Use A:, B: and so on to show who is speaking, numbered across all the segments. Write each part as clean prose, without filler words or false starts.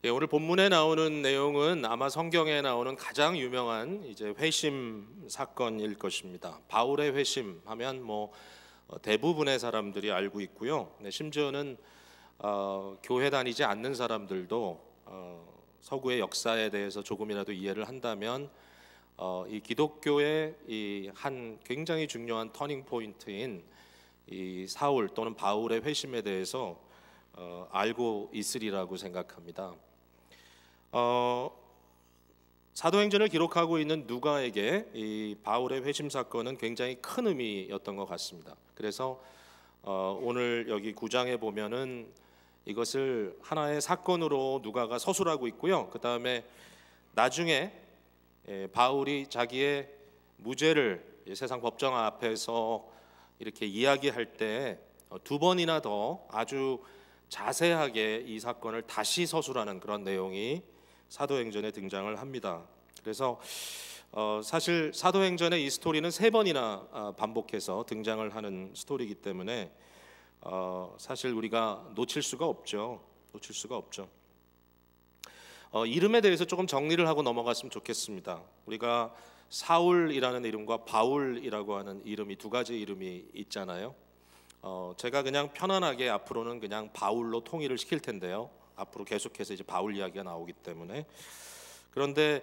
A: 예, 오늘 본문에 나오는 내용은 아마 성경에 나오는 가장 유명한 이제 회심 사건일 것입니다. 바울의 회심 하면 대부분의 사람들이 알고 있고요. 네, 심지어는 교회 다니지 않는 사람들도 서구의 역사에 대해서 조금이라도 이해를 한다면 이 기독교의 이 한 굉장히 중요한 터닝 포인트인 이 사울 또는 바울의 회심에 대해서 알고 있으리라고 생각합니다. 사도행전을 기록하고 있는 누가에게 이 바울의 회심 사건은 굉장히 큰 의미였던 것 같습니다. 그래서 오늘 여기 9장에 보면은 이것을 하나의 사건으로 누가가 서술하고 있고요. 그 다음에 나중에 바울이 자기의 무죄를 세상 법정 앞에서 이렇게 이야기할 때 두 번이나 더 아주 자세하게 이 사건을 다시 서술하는 그런 내용이 사도행전에 등장을 합니다. 그래서 사실 사도행전의 이 스토리는 세 번이나 반복해서 등장을 하는 스토리이기 때문에 사실 우리가 놓칠 수가 없죠. 이름에 대해서 조금 정리를 하고 넘어갔으면 좋겠습니다. 우리가 사울이라는 이름과 바울이라고 하는 이름이 두 가지 이름이 있잖아요. 제가 그냥 편안하게 앞으로는 그냥 바울로 통일을 시킬 텐데요. 앞으로 계속해서 이제 바울 이야기가 나오기 때문에. 그런데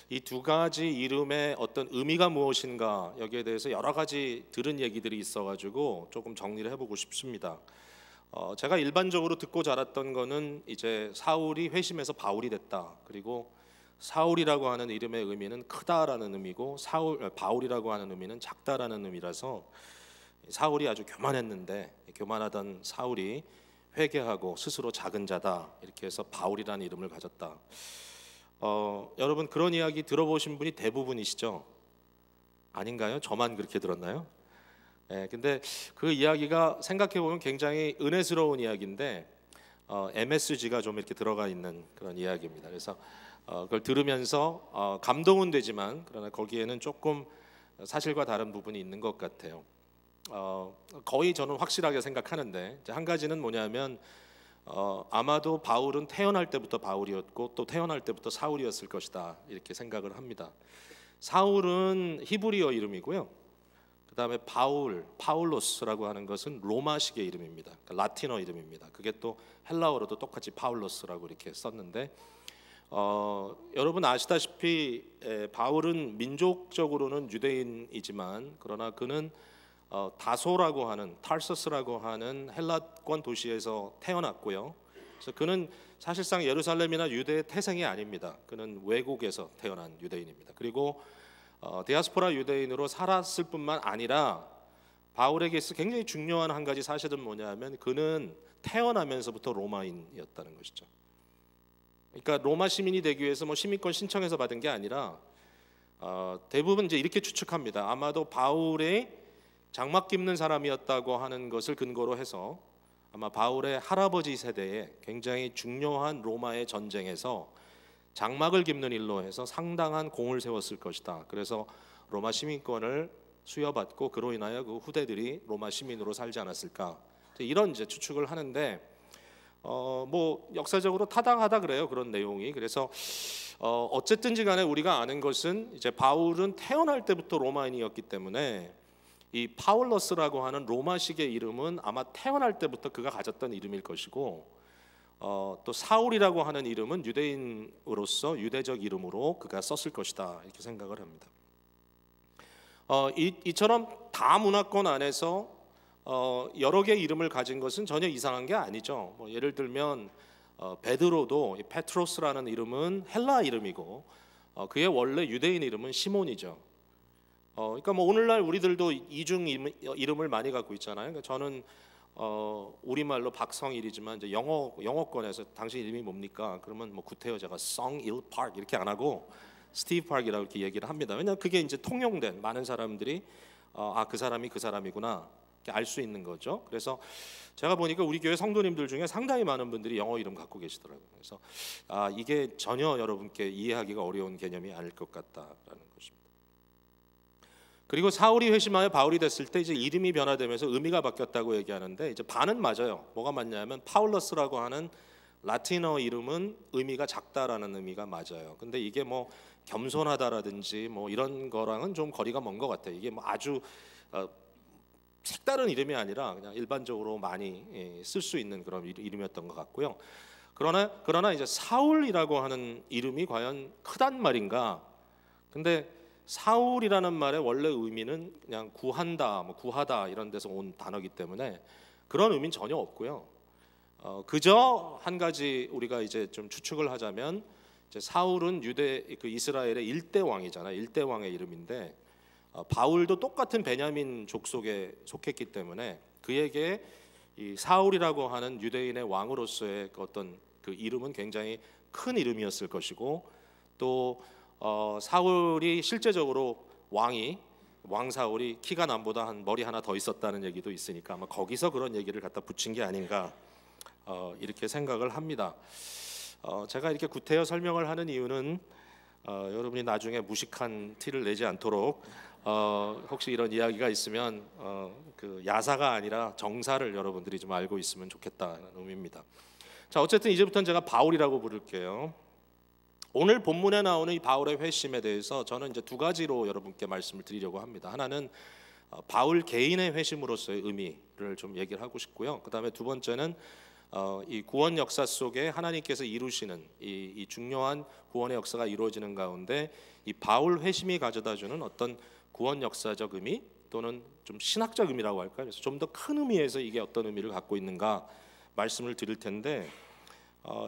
A: 이 두 가지 이름의 어떤 의미가 무엇인가 여기에 대해서 여러 가지 들은 얘기들이 있어가지고 조금 정리를 해보고 싶습니다. 제가 일반적으로 듣고 자랐던 거는 이제 사울이 회심해서 바울이 됐다. 그리고 사울이라고 하는 이름의 의미는 크다라는 의미고 바울이라고 하는 의미는 작다라는 의미라서 사울이 아주 교만했는데 교만하던 사울이 회개하고 스스로 작은 자다 이렇게 해서 바울이라는 이름을 가졌다. 여러분 그런 이야기 들어보신 분이 대부분이시죠? 아닌가요? 저만 그렇게 들었나요? 근데 그 이야기가 생각해보면 굉장히 은혜스러운 이야기인데 MSG가 좀 이렇게 들어가 있는 그런 이야기입니다. 그래서 그걸 들으면서 감동은 되지만 그러나 거기에는 조금 사실과 다른 부분이 있는 것 같아요. 거의 저는 확실하게 생각하는데 한 가지는 뭐냐면 아마도 바울은 태어날 때부터 바울이었고 또 태어날 때부터 사울이었을 것이다 이렇게 생각을 합니다. 사울은 히브리어 이름이고요. 그 다음에 파울로스라고 하는 것은 로마식의 이름입니다. 그러니까 라틴어 이름입니다. 그게 또 헬라어로도 똑같이 파울로스라고 이렇게 썼는데 여러분 아시다시피 바울은 민족적으로는 유대인이지만 그러나 그는 다소라고 하는 타르서스라고 하는 헬라권 도시에서 태어났고요. 그래서 그는 사실상 예루살렘이나 유대의 태생이 아닙니다. 그는 외국에서 태어난 유대인입니다. 그리고 디아스포라 유대인으로 살았을 뿐만 아니라 바울에게 있어 굉장히 중요한 한 가지 사실은 뭐냐면 그는 태어나면서부터 로마인이었다는 것이죠. 그러니까 로마 시민이 되기 위해서 시민권 신청해서 받은 게 아니라 대부분 이제 이렇게 추측합니다. 아마도 바울의 장막 깁는 사람이었다고 하는 것을 근거로 해서 아마 바울의 할아버지 세대에 굉장히 중요한 로마의 전쟁에서 장막을 깁는 일로 해서 상당한 공을 세웠을 것이다. 그래서 로마 시민권을 수여받고 그로 인하여 그 후대들이 로마 시민으로 살지 않았을까 이런 이제 추측을 하는데 역사적으로 타당하다 그래요. 그런 내용이. 그래서 어쨌든지 간에 우리가 아는 것은 이제 바울은 태어날 때부터 로마인이었기 때문에 이 파울러스라고 하는 로마식의 이름은 아마 태어날 때부터 그가 가졌던 이름일 것이고 또 사울이라고 하는 이름은 유대인으로서 유대적 이름으로 그가 썼을 것이다 이렇게 생각을 합니다. 이처럼 다 문화권 안에서 여러 개의 이름을 가진 것은 전혀 이상한 게 아니죠. 예를 들면 베드로도 페트로스라는 이름은 헬라 이름이고 그의 원래 유대인 이름은 시몬이죠. 그러니까 오늘날 우리들도 이중 이름을 많이 갖고 있잖아요. 그러니까 저는 우리말로 박성일이지만 이제 영어권에서 당신 이름이 뭡니까? 그러면 구태여 제가 성일 파크 이렇게 안 하고 스티브 파크이라고 이렇게 얘기를 합니다. 왜냐하면 그게 이제 통용된 많은 사람들이 그 사람이 그 사람이구나 알 수 있는 거죠. 그래서 제가 보니까 우리 교회 성도님들 중에 상당히 많은 분들이 영어 이름 갖고 계시더라고요. 그래서 이게 전혀 여러분께 이해하기가 어려운 개념이 아닐 것 같다라는 것입니다. 그리고 사울이 회심하여 바울이 됐을 때 이제 이름이 변화되면서 의미가 바뀌었다고 얘기하는데 이제 반은 맞아요. 뭐가 맞냐면 파울러스라고 하는 라틴어 이름은 의미가 작다라는 의미가 맞아요. 근데 이게 뭐 겸손하다라든지 뭐 이런 거랑은 좀 거리가 먼 것 같아요. 이게 뭐 아주 색다른 이름이 아니라 그냥 일반적으로 많이 쓸 수 있는 그런 이름이었던 것 같고요. 그러나 이제 사울이라고 하는 이름이 과연 크단 말인가? 근데 사울이라는 말의 원래 의미는 그냥 구한다, 뭐 구하다 이런 데서 온 단어이기 때문에 그런 의미는 전혀 없고요. 그저 한 가지 우리가 이제 좀 추측을 하자면, 이제 사울은 그 이스라엘의 일대 왕이잖아요. 일대 왕의 이름인데 바울도 똑같은 베냐민 족속에 속했기 때문에 그에게 이 사울이라고 하는 유대인의 왕으로서의 그 어떤 그 이름은 굉장히 큰 이름이었을 것이고, 또 사울이 실제적으로 왕 사울이 키가 남보다 한 머리 하나 더 있었다는 얘기도 있으니까 아마 거기서 그런 얘기를 갖다 붙인 게 아닌가 이렇게 생각을 합니다. 제가 이렇게 구태여 설명을 하는 이유는 여러분이 나중에 무식한 티를 내지 않도록 혹시 이런 이야기가 있으면 그 야사가 아니라 정사를 여러분들이 좀 알고 있으면 좋겠다는 의미입니다. 자, 어쨌든 이제부터는 제가 바울이라고 부를게요. 오늘 본문에 나오는 이 바울의 회심에 대해서 저는 이제 두 가지로 여러분께 말씀을 드리려고 합니다. 하나는 바울 개인의 회심으로서의 의미를 좀 얘기를 하고 싶고요. 그다음에 두 번째는 이 구원 역사 속에 하나님께서 이루시는 이 중요한 구원의 역사가 이루어지는 가운데 이 바울 회심이 가져다주는 어떤 구원 역사적 의미 또는 좀 신학적 의미라고 할까요? 그래서 좀 더 큰 의미에서 이게 어떤 의미를 갖고 있는가 말씀을 드릴 텐데,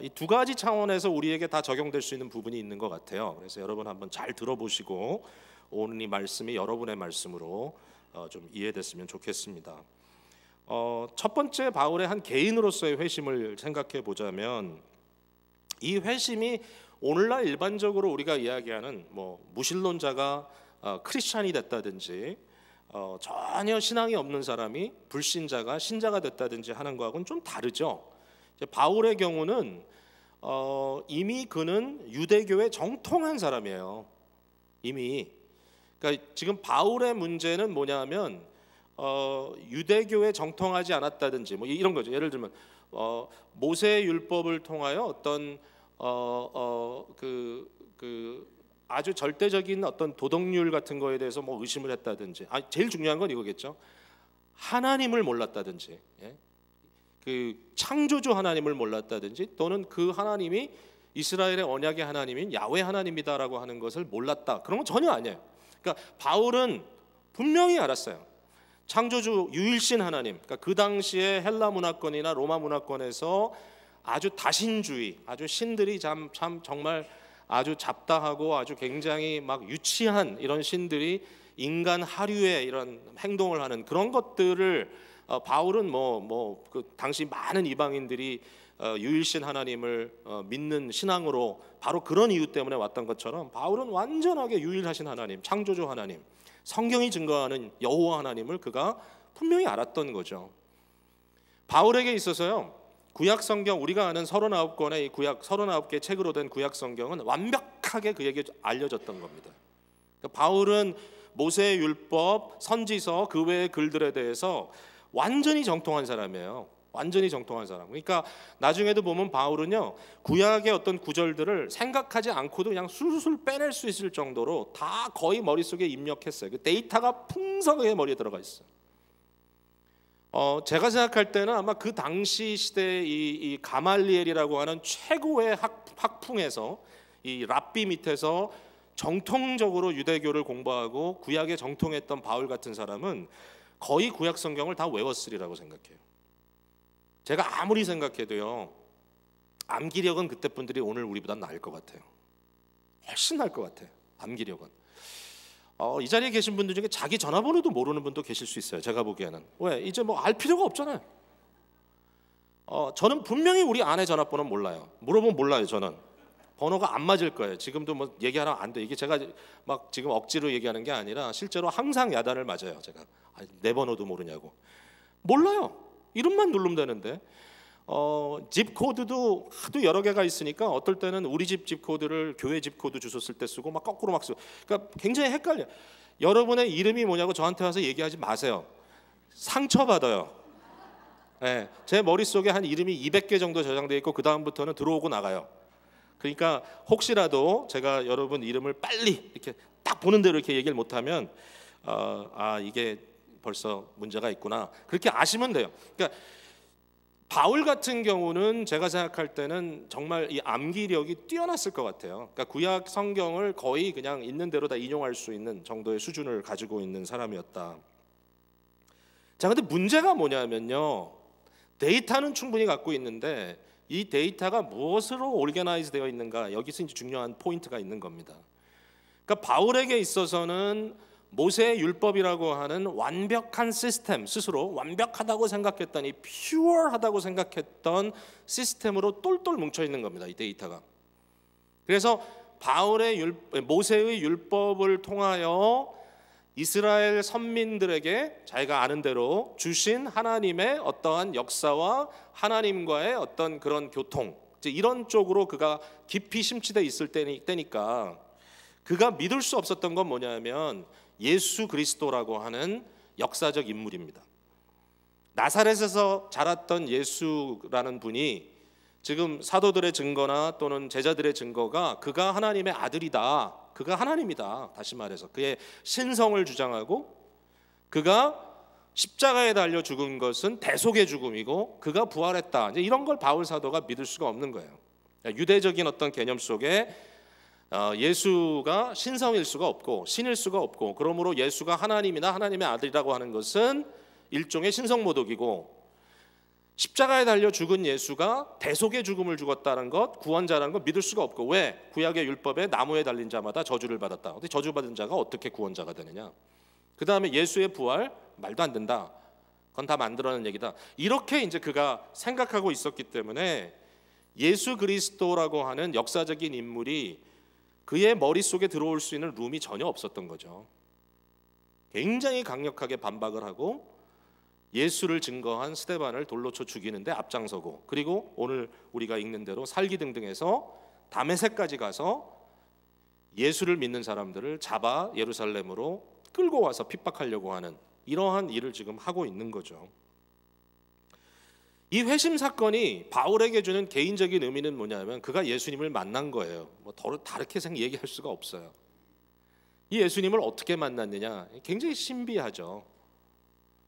A: 이 두 가지 차원에서 우리에게 다 적용될 수 있는 부분이 있는 것 같아요. 그래서 여러분 한번 잘 들어보시고 오늘 이 말씀이 여러분의 말씀으로 좀 이해됐으면 좋겠습니다. 첫 번째 바울의 한 개인으로서의 회심을 생각해 보자면, 이 회심이 오늘날 일반적으로 우리가 이야기하는 뭐 무신론자가 크리스찬이 됐다든지 전혀 신앙이 없는 사람이 불신자가 신자가 됐다든지 하는 거하고는 좀 다르죠. 바울의 경우는 이미 그는 유대교에 정통한 사람이에요. 이미. 그러니까 지금 바울의 문제는 뭐냐면 유대교에 정통하지 않았다든지 뭐 이런 거죠. 예를 들면 모세 율법을 통하여 어떤 그 아주 절대적인 어떤 도덕률 같은 거에 대해서 뭐 의심을 했다든지, 제일 중요한 건 이거겠죠. 하나님을 몰랐다든지, 그 창조주 하나님을 몰랐다든지, 또는 그 하나님이 이스라엘의 언약의 하나님인 야훼 하나님이다라고 하는 것을 몰랐다, 그런 건 전혀 아니에요. 그러니까 바울은 분명히 알았어요. 창조주 유일신 하나님, 그러니까 그 당시에 헬라 문화권이나 로마 문화권에서 아주 다신주의, 아주 신들이 참 정말 아주 잡다하고 아주 굉장히 막 유치한 이런 신들이 인간 하류의 이런 행동을 하는 그런 것들을 바울은 그 당시 많은 이방인들이 유일신 하나님을 믿는 신앙으로 바로 그런 이유 때문에 왔던 것처럼, 바울은 완전하게 유일하신 하나님, 창조주 하나님, 성경이 증거하는 여호와 하나님을 그가 분명히 알았던 거죠. 바울에게 있어서요, 구약 성경, 우리가 아는 39권의 이 구약 39개 책으로 된 구약 성경은 완벽하게 그에게 알려졌던 겁니다. 그러니까 바울은 모세의 율법, 선지서, 그 외의 글들에 대해서 완전히 정통한 사람이에요. 완전히 정통한 사람. 그러니까 나중에도 보면 바울은요, 구약의 어떤 구절들을 생각하지 않고도 그냥 술술 빼낼 수 있을 정도로 다 거의 머릿속에 입력했어요. 그 데이터가 풍성하게 머리에 들어가 있어요. 제가 생각할 때는 아마 그 당시 시대의 이 가말리엘이라고 하는 최고의 학풍에서, 이 랍비 밑에서 정통적으로 유대교를 공부하고 구약에 정통했던 바울 같은 사람은 거의 구약 성경을 다 외웠으리라고 생각해요. 제가 아무리 생각해도요, 암기력은 그때 분들이 오늘 우리보다 나을 것 같아요. 훨씬 나을 것 같아요. 암기력은. 이 자리에 계신 분들 중에 자기 전화번호도 모르는 분도 계실 수 있어요. 제가 보기에는. 왜? 이제 뭐 알 필요가 없잖아요. 저는 분명히 우리 아내 전화번호 몰라요. 물어보면 몰라요. 저는 번호가 안 맞을 거예요. 지금도 뭐 얘기하면 안 돼. 이게 제가 막 지금 억지로 얘기하는 게 아니라 실제로 항상 야단을 맞아요. 제가 내 번호도 모르냐고. 몰라요. 이름만 누르면 되는데. 집 코드도 하도 여러 개가 있으니까 어떨 때는 우리 집 코드를 교회 집 코드 주소 쓸 때 쓰고 막 거꾸로 막 쓰고, 그러니까 굉장히 헷갈려. 여러분의 이름이 뭐냐고 저한테 와서 얘기하지 마세요. 상처받아요. 예, 제 머릿속에 한 이름이 200개 정도 저장되어 있고 그 다음부터는 들어오고 나가요. 그러니까 혹시라도 제가 여러분 이름을 빨리 이렇게 딱 보는 대로 이렇게 얘기를 못하면 이게 벌써 문제가 있구나, 그렇게 아시면 돼요. 그러니까 바울 같은 경우는 제가 생각할 때는 정말 이 암기력이 뛰어났을 것 같아요. 그러니까 구약 성경을 거의 그냥 있는 대로 다 인용할 수 있는 정도의 수준을 가지고 있는 사람이었다. 자, 근데 문제가 뭐냐면요, 데이터는 충분히 갖고 있는데 이 데이터가 무엇으로 오르게나이즈 되어 있는가, 여기서 이제 중요한 포인트가 있는 겁니다. 그러니까 바울에게 있어서는 모세의 율법이라고 하는 완벽한 시스템, 스스로 완벽하다고 생각했던, 이 퓨어하다고 생각했던 시스템으로 똘똘 뭉쳐 있는 겁니다, 이 데이터가. 그래서 모세의 율법을 통하여 이스라엘 선민들에게 자기가 아는 대로 주신 하나님의 어떠한 역사와 하나님과의 어떤 그런 교통, 이제 이런 쪽으로 그가 깊이 심취돼 있을 때니까 그가 믿을 수 없었던 건 뭐냐면 예수 그리스도라고 하는 역사적 인물입니다. 나사렛에서 자랐던 예수라는 분이 지금 사도들의 증거나 또는 제자들의 증거가 그가 하나님의 아들이다, 그가 하나님이다, 다시 말해서 그의 신성을 주장하고 그가 십자가에 달려 죽은 것은 대속의 죽음이고 그가 부활했다, 이제 이런 걸 바울 사도가 믿을 수가 없는 거예요. 유대적인 어떤 개념 속에 예수가 신성일 수가 없고 신일 수가 없고, 그러므로 예수가 하나님이나 하나님의 아들이라고 하는 것은 일종의 신성모독이고, 십자가에 달려 죽은 예수가 대속의 죽음을 죽었다는 것, 구원자라는 것 믿을 수가 없고. 왜? 구약의 율법에 나무에 달린 자마다 저주를 받았다. 근데 저주받은 자가 어떻게 구원자가 되느냐? 그 다음에 예수의 부활, 말도 안 된다, 그건 다 만들어낸 얘기다, 이렇게 이제 그가 생각하고 있었기 때문에 예수 그리스도라고 하는 역사적인 인물이 그의 머릿속에 들어올 수 있는 룸이 전혀 없었던 거죠. 굉장히 강력하게 반박을 하고 예수를 증거한 스데반을 돌로 쳐 죽이는데 앞장서고, 그리고 오늘 우리가 읽는 대로 살기등등해서 다메섹까지 가서 예수를 믿는 사람들을 잡아 예루살렘으로 끌고 와서 핍박하려고 하는 이러한 일을 지금 하고 있는 거죠. 이 회심 사건이 바울에게 주는 개인적인 의미는 뭐냐면 그가 예수님을 만난 거예요. 뭐 다르게 얘기할 수가 없어요. 이 예수님을 어떻게 만났느냐, 굉장히 신비하죠.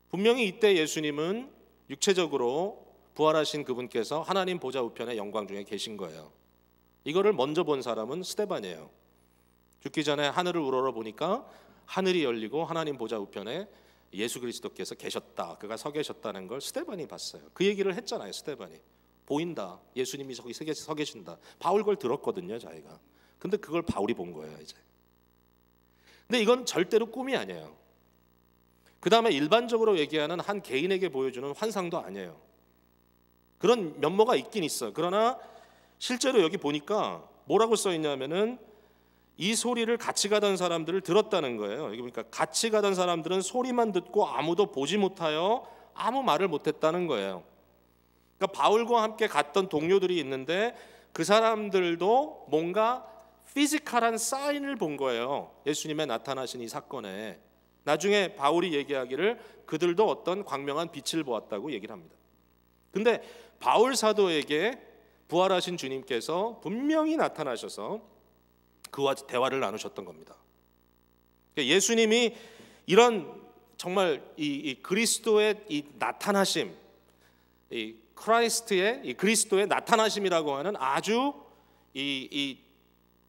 A: 분명히 이때 예수님은 육체적으로 부활하신 그분께서 하나님 보좌 우편의 영광 중에 계신 거예요. 이거를 먼저 본 사람은 스데반이에요. 죽기 전에 하늘을 우러러 보니까 하늘이 열리고 하나님 보좌 우편에 예수 그리스도께서 계셨다, 그가 서 계셨다는 걸 스데반이 봤어요. 그 얘기를 했잖아요. 스데반이 보인다, 예수님이 저기 서 계신다. 바울 걸 들었거든요, 자기가. 근데 그걸 바울이 본 거예요, 이제. 근데 이건 절대로 꿈이 아니에요. 그 다음에 일반적으로 얘기하는 한 개인에게 보여주는 환상도 아니에요. 그런 면모가 있긴 있어요. 그러나 실제로 여기 보니까 뭐라고 써 있냐면은 이 소리를 같이 가던 사람들을 들었다는 거예요. 여기 보니까 같이 가던 사람들은 소리만 듣고 아무도 보지 못하여 아무 말을 못했다는 거예요. 그러니까 바울과 함께 갔던 동료들이 있는데 그 사람들도 뭔가 피지컬한 사인을 본 거예요, 예수님의 나타나신 이 사건에. 나중에 바울이 얘기하기를 그들도 어떤 광명한 빛을 보았다고 얘기를 합니다. 근데 바울 사도에게 부활하신 주님께서 분명히 나타나셔서 그와 대화를 나누셨던 겁니다. 예수님이 이런 정말 이 그리스도의 이 나타나심, 이 크라이스트의 이 그리스도의 나타나심이라고 하는 아주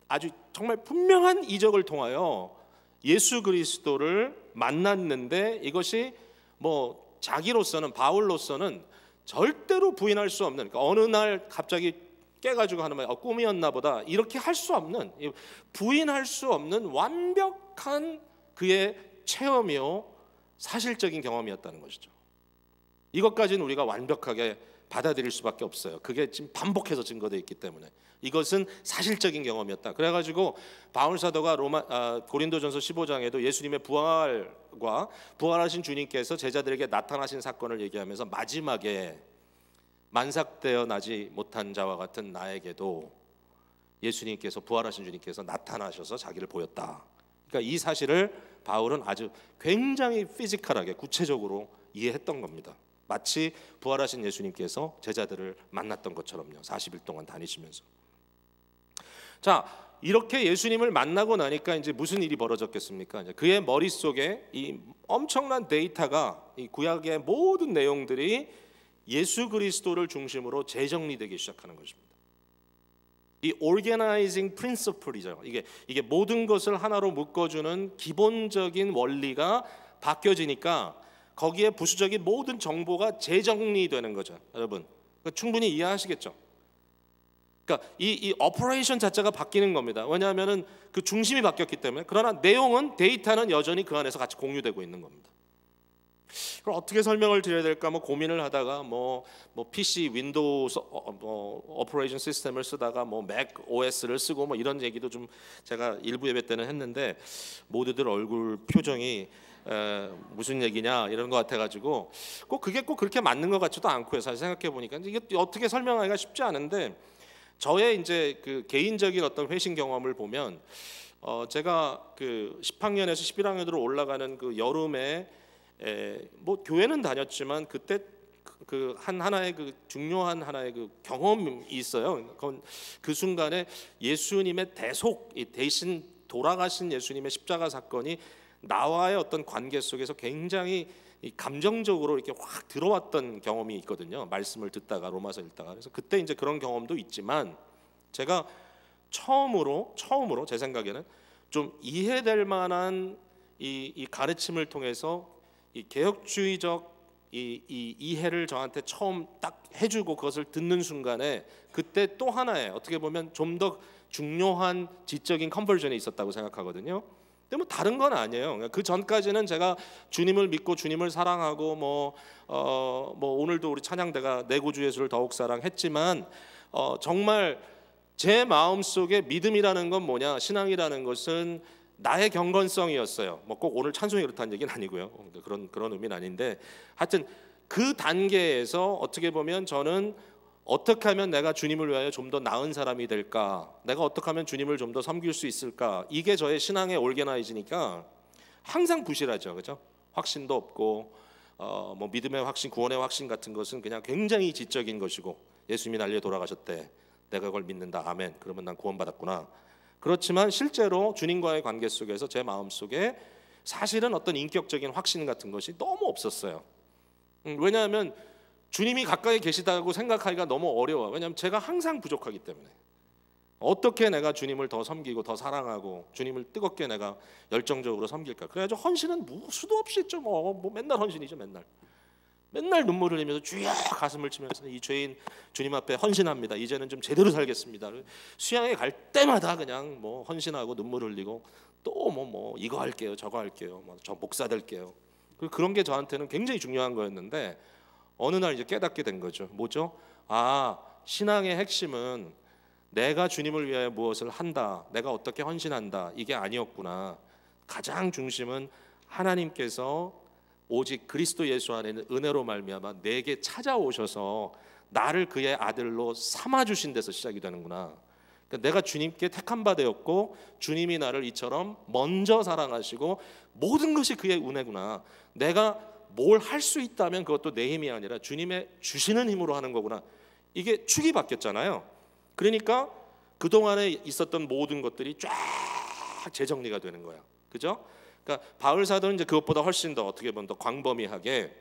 A: 아주 정말 분명한 이적을 통하여 예수 그리스도를 만났는데, 이것이 뭐 자기로서는, 바울로서는 절대로 부인할 수 없는, 그러니까 어느 날 갑자기 깨가지고 하는 말, 꿈이었나 보다, 이렇게 할 수 없는, 부인할 수 없는 완벽한 그의 체험이요 사실적인 경험이었다는 것이죠. 이것까지는 우리가 완벽하게 받아들일 수밖에 없어요. 그게 지금 반복해서 증거되어 있기 때문에 이것은 사실적인 경험이었다. 그래가지고 바울 사도가 고린도전서 15장에도 예수님의 부활과 부활하신 주님께서 제자들에게 나타나신 사건을 얘기하면서 마지막에 만삭되어 나지 못한 자와 같은 나에게도 예수님께서, 부활하신 주님께서 나타나셔서 자기를 보였다. 그러니까 이 사실을 바울은 아주 굉장히 피지컬하게 구체적으로 이해했던 겁니다. 마치 부활하신 예수님께서 제자들을 만났던 것처럼요. 40일 동안 다니시면서. 자, 이렇게 예수님을 만나고 나니까 이제 무슨 일이 벌어졌겠습니까? 이제 그의 머릿속에 이 엄청난 데이터가, 이 구약의 모든 내용들이 예수 그리스도를 중심으로 재정리되기 시작하는 것입니다. 이 organizing principle이죠. 이게 모든 것을 하나로 묶어주는 기본적인 원리가 바뀌어지니까 거기에 부수적인 모든 정보가 재정리되는 거죠, 여러분. 충분히 이해하시겠죠? 그러니까 이 오퍼레이션 자체가 바뀌는 겁니다. 왜냐하면은 그 중심이 바뀌었기 때문에. 그러나 내용은, 데이터는 여전히 그 안에서 같이 공유되고 있는 겁니다. 그럼 어떻게 설명을 드려야 될까 고민을 하다가 PC 윈도우 오퍼레이션 시스템을 쓰다가 맥 OS를 쓰고 이런 얘기도 좀 제가 일부 예배 때는 했는데 모두들 얼굴 표정이 무슨 얘기냐 이런 것 같아가지고 그게 꼭 그렇게 맞는 것 같지도 않고요. 사실 생각해 보니까 이게 어떻게 설명하기가 쉽지 않은데, 저의 이제 그 개인적인 어떤 회신 경험을 보면 제가 그 10학년에서 11학년으로 올라가는 그 여름에 교회는 다녔지만 그때 그 하나의 그 중요한 하나의 그 경험이 있어요. 그 순간에 예수님의 대신 돌아가신 예수님의 십자가 사건이 나와의 어떤 관계 속에서 굉장히 감정적으로 이렇게 확 들어왔던 경험이 있거든요. 말씀을 듣다가, 로마서 읽다가. 그래서 그때 이제 그런 경험도 있지만, 제가 처음으로 제 생각에는 좀 이해될 만한 이 가르침을 통해서 이 개혁주의적 이 이해를 저한테 처음 딱 해주고 그것을 듣는 순간에 그때 또 하나의 어떻게 보면 좀 더 중요한 지적인 컨버전이 있었다고 생각하거든요. 근데 다른 건 아니에요. 그 전까지는 제가 주님을 믿고 주님을 사랑하고 오늘도 우리 찬양대가 내 구주 예수를 더욱 사랑했지만 정말 제 마음속에 믿음이라는 건 뭐냐, 신앙이라는 것은 나의 경건성이었어요. 꼭 오늘 찬송이 그렇다는 얘기는 아니고요. 그런 의미는 아닌데, 하여튼 그 단계에서 어떻게 보면 저는 어떻게 하면 내가 주님을 위하여 좀 더 나은 사람이 될까, 내가 어떻게 하면 주님을 좀 더 섬길 수 있을까, 이게 저의 신앙의 올게나이즈니까 항상 부실하죠, 그죠? 확신도 없고 믿음의 확신, 구원의 확신 같은 것은 그냥 굉장히 지적인 것이고, 예수님이 날 위해 돌아가셨대, 내가 그걸 믿는다, 아멘, 그러면 난 구원받았구나. 그렇지만 실제로 주님과의 관계 속에서 제 마음속에 사실은 어떤 인격적인 확신 같은 것이 너무 없었어요. 왜냐하면 주님이 가까이 계시다고 생각하기가 너무 어려워요. 왜냐하면 제가 항상 부족하기 때문에. 어떻게 내가 주님을 더 섬기고 더 사랑하고 주님을 뜨겁게 내가 열정적으로 섬길까. 그래가지고 헌신은 수도 없이 했죠. 맨날 헌신이죠. 맨날 눈물을 흘리면서 주여 가슴을 치면서 이 죄인 주님 앞에 헌신합니다. 이제는 좀 제대로 살겠습니다. 수양에 갈 때마다 그냥 헌신하고 눈물 흘리고 또 이거 할게요, 저거 할게요, 저 목사 될게요. 그런 게 저한테는 굉장히 중요한 거였는데, 어느 날 이제 깨닫게 된 거죠. 뭐죠? 신앙의 핵심은 내가 주님을 위하여 무엇을 한다, 내가 어떻게 헌신한다, 이게 아니었구나. 가장 중심은 하나님께서 오직 그리스도 예수 안에는 은혜로 말미암아 내게 찾아오셔서 나를 그의 아들로 삼아 주신 데서 시작이 되는구나. 그러니까 내가 주님께 택한 바 되었고 주님이 나를 이처럼 먼저 사랑하시고 모든 것이 그의 은혜구나. 내가 뭘 할 수 있다면 그것도 내 힘이 아니라 주님의 주시는 힘으로 하는 거구나. 이게 축이 바뀌었잖아요. 그러니까 그동안에 있었던 모든 것들이 쫙 재정리가 되는 거야. 그죠? 그러니까 바울 사도는 이제 그것보다 훨씬 더 어떻게 보면 더 광범위하게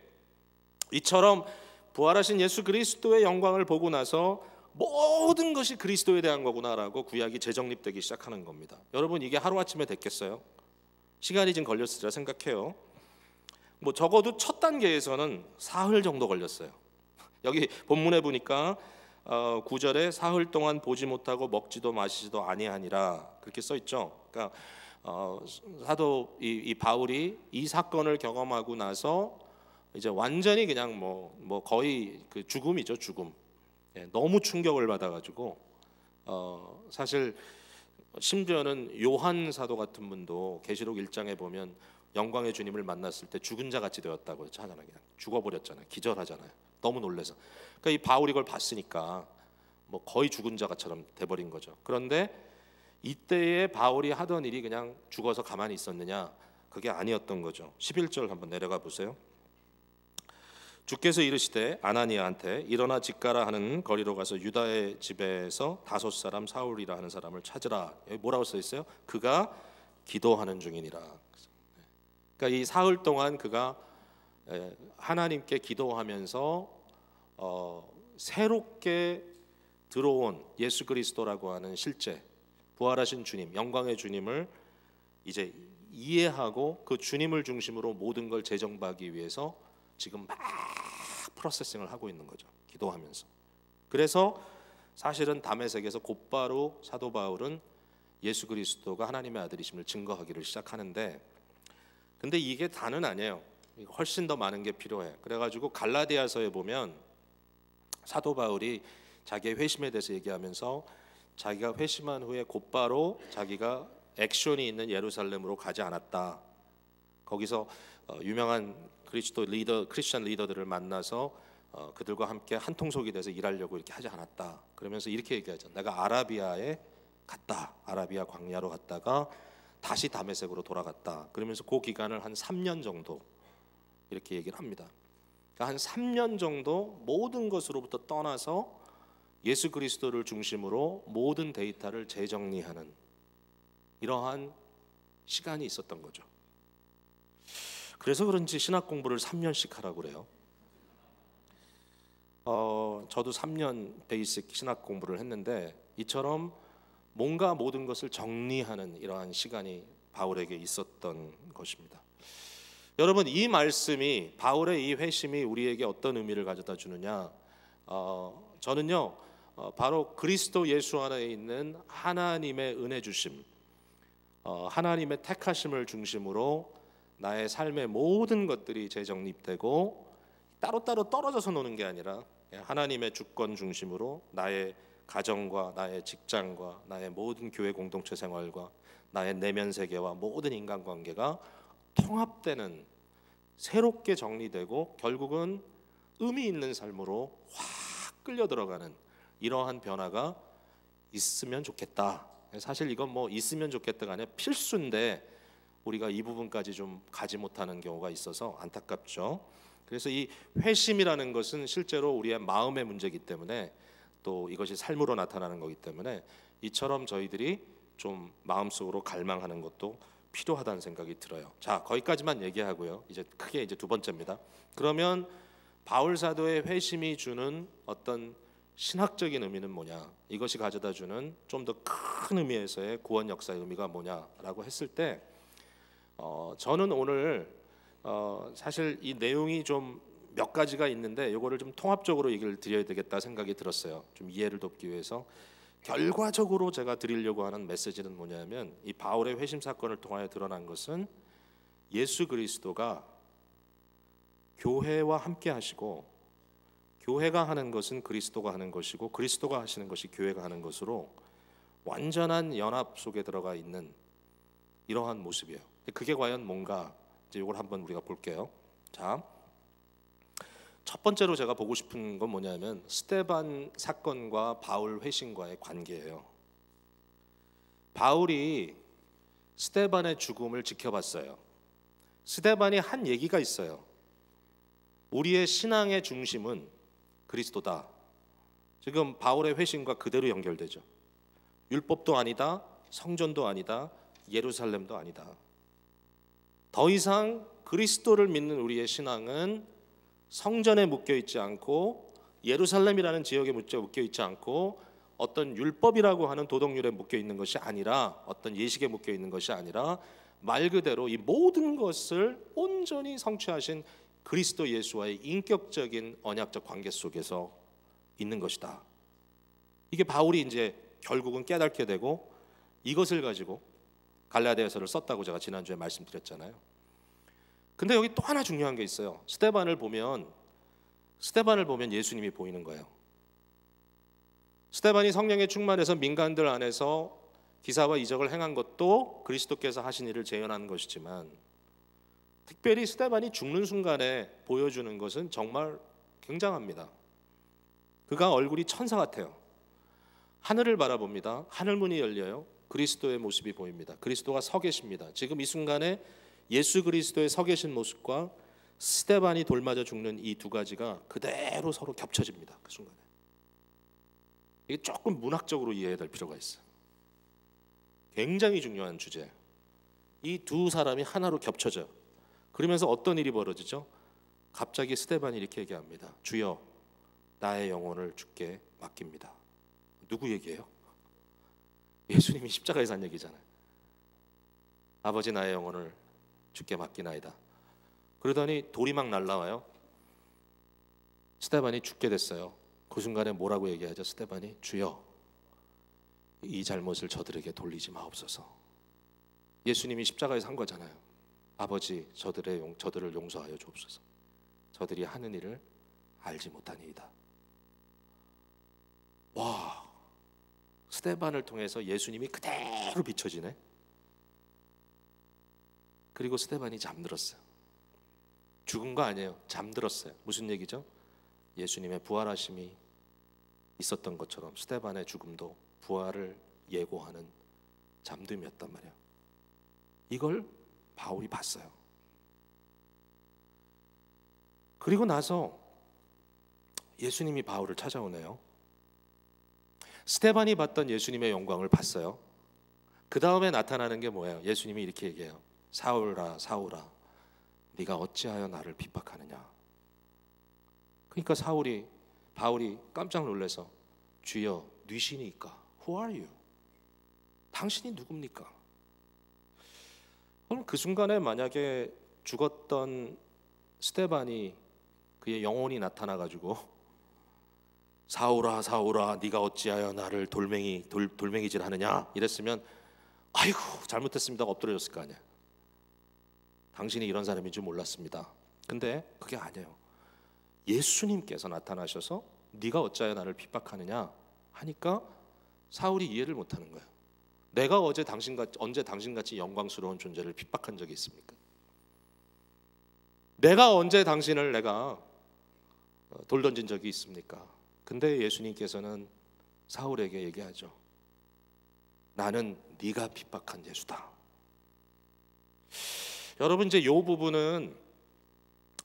A: 이처럼 부활하신 예수 그리스도의 영광을 보고 나서 모든 것이 그리스도에 대한 거구나라고 구약이 재정립되기 시작하는 겁니다. 여러분, 이게 하루아침에 됐겠어요? 시간이 좀 걸렸으리라 생각해요. 적어도 첫 단계에서는 사흘 정도 걸렸어요. 여기 본문에 보니까 9절에 사흘 동안 보지 못하고 먹지도 마시지도 아니하니라 그렇게 써 있죠. 그러니까 사도 이 바울이 이 사건을 경험하고 나서 이제 완전히 그냥 거의 그 죽음이죠, 죽음. 너무 충격을 받아가지고 사실 심지어는 요한 사도 같은 분도 계시록 1장에 보면 영광의 주님을 만났을 때 죽은 자 같이 되었다고 하잖아요. 그냥 죽어버렸잖아요. 기절하잖아요. 너무 놀라서. 그러니까 이 바울이 그걸 봤으니까 거의 죽은 자처럼 돼버린 거죠. 그런데 이때에 바울이 하던 일이 그냥 죽어서 가만히 있었느냐? 그게 아니었던 거죠. 11절 한번 내려가 보세요. 주께서 이르시되 아나니아한테 일어나 집 가라 하는 거리로 가서 유다의 집에서 5 사울이라 하는 사람을 찾으라. 여기 뭐라고 써 있어요? 그가 기도하는 중이니라. 그러니까 이 사흘 동안 그가 하나님께 기도하면서 새롭게 들어온 예수 그리스도라고 하는 실제 부활하신 주님, 영광의 주님을 이제 이해하고 그 주님을 중심으로 모든 걸 재정하기 위해서 지금 막 프로세싱을 하고 있는 거죠. 기도하면서. 그래서 사실은 다메섹에서 곧바로 사도 바울은 예수 그리스도가 하나님의 아들이심을 증거하기를 시작하는데, 근데 이게 다는 아니에요. 훨씬 더 많은 게 필요해. 그래가지고 갈라디아서에 보면 사도 바울이 자기의 회심에 대해서 얘기하면서 자기가 회심한 후에 곧바로 자기가 액션이 있는 예루살렘으로 가지 않았다. 거기서 유명한 크리스천 리더들을 만나서 그들과 함께 한 통속이 돼서 일하려고 이렇게 하지 않았다. 그러면서 이렇게 얘기하죠. 내가 아라비아에 갔다. 아라비아 광야로 갔다가 다시 다메섹으로 돌아갔다. 그러면서 그 기간을 한 3년 정도 이렇게 얘기를 합니다. 그러니까 한 3년 정도 모든 것으로부터 떠나서 예수 그리스도를 중심으로 모든 데이터를 재정리하는 이러한 시간이 있었던 거죠. 그래서 그런지 신학 공부를 3년씩 하라고 그래요. 저도 3년 베이직 신학 공부를 했는데 이처럼 뭔가 모든 것을 정리하는 이러한 시간이 바울에게 있었던 것입니다. 여러분, 이 말씀이, 바울의 이 회심이 우리에게 어떤 의미를 가져다 주느냐? 저는요, 바로 그리스도 예수 안에 있는 하나님의 은혜 주심, 하나님의 택하심을 중심으로 나의 삶의 모든 것들이 재정립되고 따로따로 떨어져서 노는 게 아니라 하나님의 주권 중심으로 나의 가정과 나의 직장과 나의 모든 교회 공동체 생활과 나의 내면 세계와 모든 인간관계가 통합되는, 새롭게 정리되고 결국은 의미 있는 삶으로 확 끌려 들어가는 이러한 변화가 있으면 좋겠다. 사실 이건 뭐 있으면 좋겠다가 아니라 필수인데 우리가 이 부분까지 좀 가지 못하는 경우가 있어서 안타깝죠. 그래서 이 회심이라는 것은 실제로 우리의 마음의 문제이기 때문에, 또 이것이 삶으로 나타나는 거기 때문에 이처럼 저희들이 좀 마음속으로 갈망하는 것도 필요하다는 생각이 들어요. 자, 거기까지만 얘기하고요. 이제 크게 이제 두 번째입니다. 그러면 바울 사도의 회심이 주는 어떤 신학적인 의미는 뭐냐? 이것이 가져다 주는 좀 더 큰 의미에서의 구원 역사의 의미가 뭐냐라고 했을 때, 저는 오늘 사실 이 내용이 좀 몇 가지가 있는데 이거를 좀 통합적으로 얘기를 드려야 되겠다 생각이 들었어요. 좀 이해를 돕기 위해서. 결과적으로 제가 드리려고 하는 메시지는 뭐냐면, 이 바울의 회심 사건을 통하여 드러난 것은 예수 그리스도가 교회와 함께 하시고, 교회가 하는 것은 그리스도가 하는 것이고, 그리스도가 하시는 것이 교회가 하는 것으로 완전한 연합 속에 들어가 있는 이러한 모습이에요. 그게 과연 뭔가, 이제 이걸 한번 우리가 볼게요. 자, 첫 번째로 제가 보고 싶은 건 뭐냐면 스데반 사건과 바울 회심과의 관계예요. 바울이 스데반의 죽음을 지켜봤어요. 스데반이 한 얘기가 있어요. 우리의 신앙의 중심은 그리스도다. 지금 바울의 회심과 그대로 연결되죠. 율법도 아니다, 성전도 아니다, 예루살렘도 아니다. 더 이상 그리스도를 믿는 우리의 신앙은 성전에 묶여 있지 않고 예루살렘이라는 지역에 묶여 있지 않고 어떤 율법이라고 하는 도덕률에 묶여 있는 것이 아니라, 어떤 예식에 묶여 있는 것이 아니라 말 그대로 이 모든 것을 온전히 성취하신 그리스도 예수와의 인격적인 언약적 관계 속에서 있는 것이다. 이게 바울이 이제 결국은 깨닫게 되고 이것을 가지고 갈라디아서를 썼다고 제가 지난주에 말씀드렸잖아요. 근데 여기 또 하나 중요한 게 있어요. 스데반을 보면 예수님이 보이는 거예요. 스데반이 성령에 충만해서 민간들 안에서 기사와 이적을 행한 것도 그리스도께서 하신 일을 재현하는 것이지만, 특별히 스데반이 죽는 순간에 보여주는 것은 정말 굉장합니다. 그가 얼굴이 천사 같아요. 하늘을 바라봅니다. 하늘문이 열려요. 그리스도의 모습이 보입니다. 그리스도가 서 계십니다. 지금 이 순간에 예수 그리스도의 서 계신 모습과 스데반이 돌 맞아 죽는 이 두 가지가 그대로 서로 겹쳐집니다. 그 순간에. 이게 조금 문학적으로 이해해야 될 필요가 있어요. 굉장히 중요한 주제. 이 두 사람이 하나로 겹쳐져. 그러면서 어떤 일이 벌어지죠? 갑자기 스데반이 이렇게 얘기합니다. 주여, 나의 영혼을 주께 맡깁니다. 누구 얘기예요? 예수님이 십자가에서 한 얘기잖아요. 아버지, 나의 영혼을 주께 맡기나이다. 그러더니 돌이 막 날라와요. 스데반이 죽게 됐어요. 그 순간에 뭐라고 얘기하죠? 스데반이 주여, 이 잘못을 저들에게 돌리지 마옵소서. 예수님이 십자가에서 한 거잖아요. 아버지, 저들을 용서하여 주옵소서. 저들이 하는 일을 알지 못하니이다. 와, 스데반을 통해서 예수님이 그대로 비춰지네. 그리고 스데반이 잠들었어요. 죽은 거 아니에요. 잠들었어요. 무슨 얘기죠? 예수님의 부활하심이 있었던 것처럼 스데반의 죽음도 부활을 예고하는 잠듦이었단 말이에요. 이걸 바울이 봤어요. 그리고 나서 예수님이 바울을 찾아오네요. 스데반이 봤던 예수님의 영광을 봤어요. 그 다음에 나타나는 게 뭐예요? 예수님이 이렇게 얘기해요. 사울아, 사울아, 네가 어찌하여 나를 핍박하느냐. 그러니까 바울이 깜짝 놀라서 주여, 뉘시니까 Who are you? 당신이 누굽니까? 그럼 그 순간에 만약에 죽었던 스데반이 그의 영혼이 나타나가지고 사울아, 사울아, 네가 어찌하여 나를 돌멩이질 하느냐 이랬으면 아이고 잘못했습니다 엎드려졌을 거 아니야. 당신이 이런 사람인 줄 몰랐습니다. 근데 그게 아니에요. 예수님께서 나타나셔서 네가 어찌하여 나를 핍박하느냐 하니까 사울이 이해를 못하는 거예요. 내가 언제 당신같이 영광스러운 존재를 핍박한 적이 있습니까? 내가 언제 당신을 돌 던진 적이 있습니까? 근데 예수님께서는 사울에게 얘기하죠. 나는 네가 핍박한 예수다. 여러분, 이제 이 부분은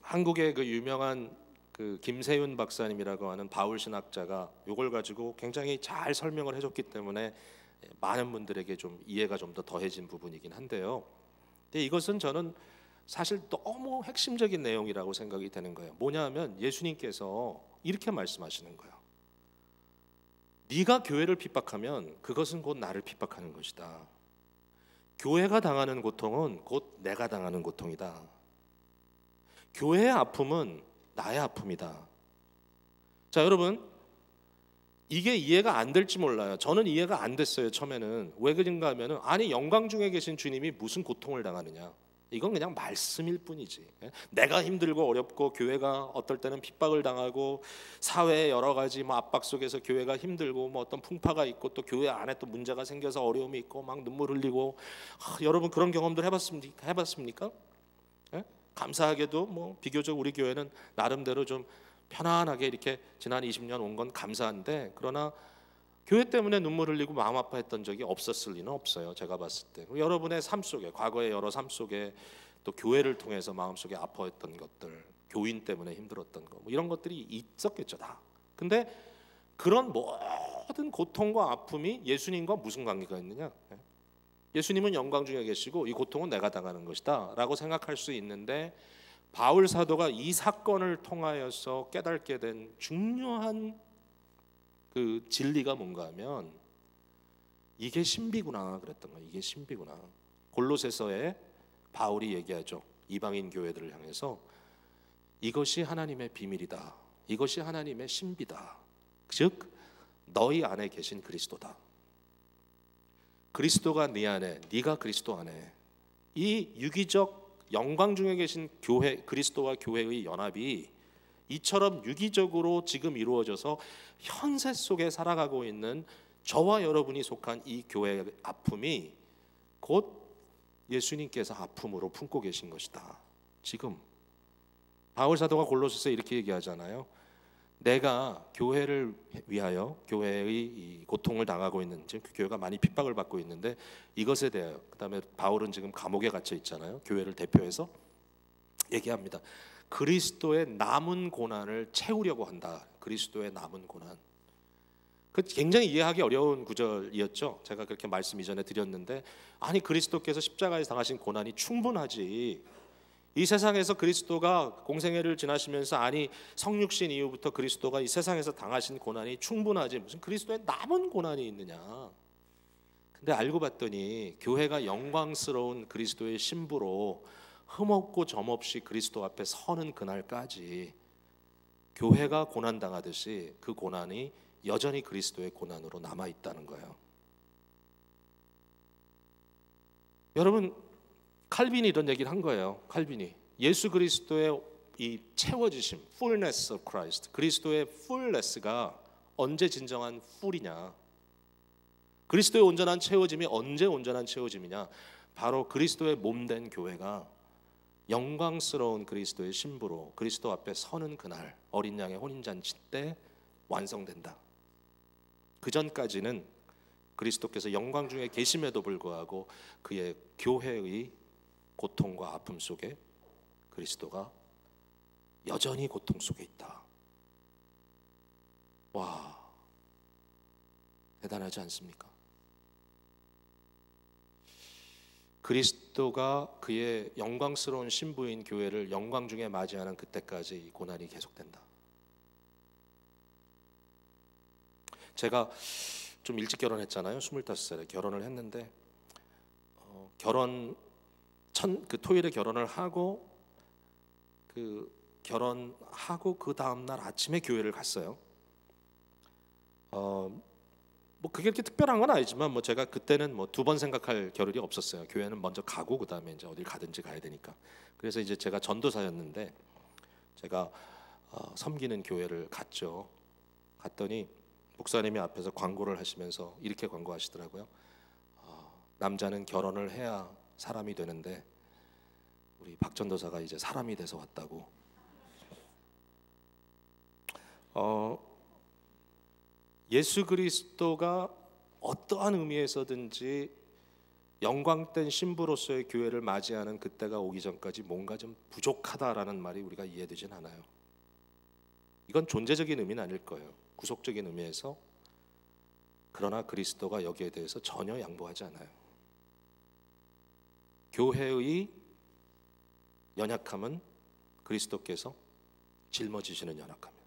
A: 한국의 그 유명한 그 김세윤 박사님이라고 하는 바울 신학자가 이걸 가지고 굉장히 잘 설명을 해줬기 때문에 많은 분들에게 좀 이해가 좀 더 더해진 부분이긴 한데요. 근데 이것은 저는 사실 너무 핵심적인 내용이라고 생각이 되는 거예요. 뭐냐면 예수님께서 이렇게 말씀하시는 거예요. 네가 교회를 핍박하면 그것은 곧 나를 핍박하는 것이다. 교회가 당하는 고통은 곧 내가 당하는 고통이다. 교회의 아픔은 나의 아픔이다. 자, 여러분, 이게 이해가 안 될지 몰라요. 저는 이해가 안 됐어요. 처음에는. 왜 그런가 하면은 아니 영광 중에 계신 주님이 무슨 고통을 당하느냐. 이건 그냥 말씀일 뿐이지. 내가 힘들고 어렵고 교회가 어떨 때는 핍박을 당하고 사회의 여러 가지 압박 속에서 교회가 힘들고 어떤 풍파가 있고 또 교회 안에 또 문제가 생겨서 어려움이 있고 막 눈물 흘리고 여러분 그런 경험들 해봤습니까? 예? 감사하게도 비교적 우리 교회는 나름대로 좀 편안하게 이렇게 지난 20년 온 건 감사한데 그러나 교회 때문에 눈물 흘리고 마음 아파했던 적이 없었을 리는 없어요. 제가 봤을 때. 여러분의 삶 속에 과거의 여러 삶 속에 또 교회를 통해서 마음속에 아파했던 것들, 교인 때문에 힘들었던 거 이런 것들이 있었겠죠 다. 근데 그런 모든 고통과 아픔이 예수님과 무슨 관계가 있느냐? 예수님은 영광 중에 계시고 이 고통은 내가 당하는 것이다 라고 생각할 수 있는데 바울 사도가 이 사건을 통하여서 깨닫게 된 중요한 그 진리가 뭔가 하면 이게 신비구나 그랬던 거예요. 이게 신비구나. 골로새서에 바울이 얘기하죠. 이방인 교회들을 향해서 이것이 하나님의 비밀이다. 이것이 하나님의 신비다. 즉 너희 안에 계신 그리스도다. 그리스도가 네 안에, 네가 그리스도 안에. 이 유기적 영광 중에 계신 교회, 그리스도와 교회의 연합이 이처럼 유기적으로 지금 이루어져서 현세 속에 살아가고 있는 저와 여러분이 속한 이 교회의 아픔이 곧 예수님께서 아픔으로 품고 계신 것이다. 지금 바울 사도가 골로새서에 이렇게 얘기하잖아요. 내가 교회를 위하여 교회의 이 고통을 당하고 있는 지금 그 교회가 많이 핍박을 받고 있는데 이것에 대하여 그다음에 바울은 지금 감옥에 갇혀 있잖아요. 교회를 대표해서 얘기합니다. 그리스도의 남은 고난을 채우려고 한다. 그리스도의 남은 고난. 그 굉장히 이해하기 어려운 구절이었죠. 제가 그렇게 말씀 이전에 드렸는데, 아니 그리스도께서 십자가에 당하신 고난이 충분하지. 이 세상에서 그리스도가 공생애를 지나시면서, 아니 성육신 이후부터 그리스도가 이 세상에서 당하신 고난이 충분하지, 무슨 그리스도의 남은 고난이 있느냐. 근데 알고 봤더니 교회가 영광스러운 그리스도의 신부로 흠없고 점없이 그리스도 앞에 서는 그날까지 교회가 고난당하듯이 그 고난이 여전히 그리스도의 고난으로 남아있다는 거예요. 여러분, 칼빈이 이런 얘기를 한 거예요. 칼빈이 예수 그리스도의 이 채워지심, fullness of Christ, 그리스도의 fullness가 언제 진정한 full이냐, 그리스도의 온전한 채워짐이 언제 온전한 채워짐이냐, 바로 그리스도의 몸된 교회가 영광스러운 그리스도의 신부로 그리스도 앞에 서는 그날, 어린 양의 혼인잔치 때 완성된다. 그 전까지는 그리스도께서 영광 중에 계심에도 불구하고 그의 교회의 고통과 아픔 속에 그리스도가 여전히 고통 속에 있다. 와, 대단하지 않습니까? 그리스도가 그의 영광스러운 신부인 교회를 영광 중에 맞이하는 그때까지 이 고난이 계속된다. 제가 좀 일찍 결혼했잖아요. 25살에 결혼을 했는데, 그 토요일에 결혼을 하고, 결혼하고 그 다음날 아침에 교회를 갔어요. 뭐 그게 그렇게 특별한 건 아니지만, 뭐 제가 그때는 뭐 두 번 생각할 겨를이 없었어요. 교회는 먼저 가고 그 다음에 이제 어딜 가든지 가야 되니까. 그래서 이제 제가 전도사였는데, 제가 섬기는 교회를 갔죠. 갔더니 목사님이 앞에서 광고를 하시면서 이렇게 광고하시더라고요. 남자는 결혼을 해야 사람이 되는데 우리 박 전도사가 이제 사람이 돼서 왔다고. 예수 그리스도가 어떠한 의미에서든지 영광된 신부로서의 교회를 맞이하는 그때가 오기 전까지 뭔가 좀 부족하다라는 말이 우리가 이해되진 않아요. 이건 존재적인 의미는 아닐 거예요. 구속적인 의미에서. 그러나 그리스도가 여기에 대해서 전혀 양보하지 않아요. 교회의 연약함은 그리스도께서 짊어지시는 연약함이에요.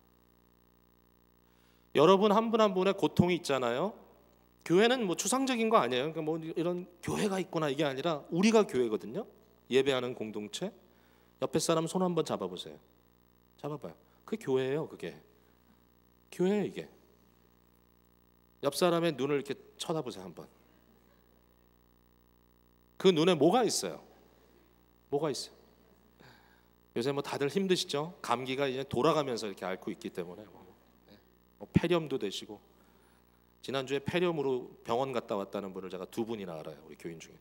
A: 여러분 한 분 한 분의 고통이 있잖아요. 교회는 뭐 추상적인 거 아니에요. 그러니까 뭐 이런 교회가 있구나 이게 아니라 우리가 교회거든요. 예배하는 공동체. 옆에 사람 손 한번 잡아보세요. 잡아봐요. 그게 교회예요. 그게 교회예요. 이게. 옆 사람의 눈을 이렇게 쳐다보세요 한번. 그 눈에 뭐가 있어요? 뭐가 있어요? 요새 뭐 다들 힘드시죠? 감기가 이제 돌아가면서 이렇게 앓고 있기 때문에 뭐 폐렴도 되시고, 지난주에 폐렴으로 병원 갔다 왔다는 분을 제가 두 분이나 알아요. 우리 교인 중에.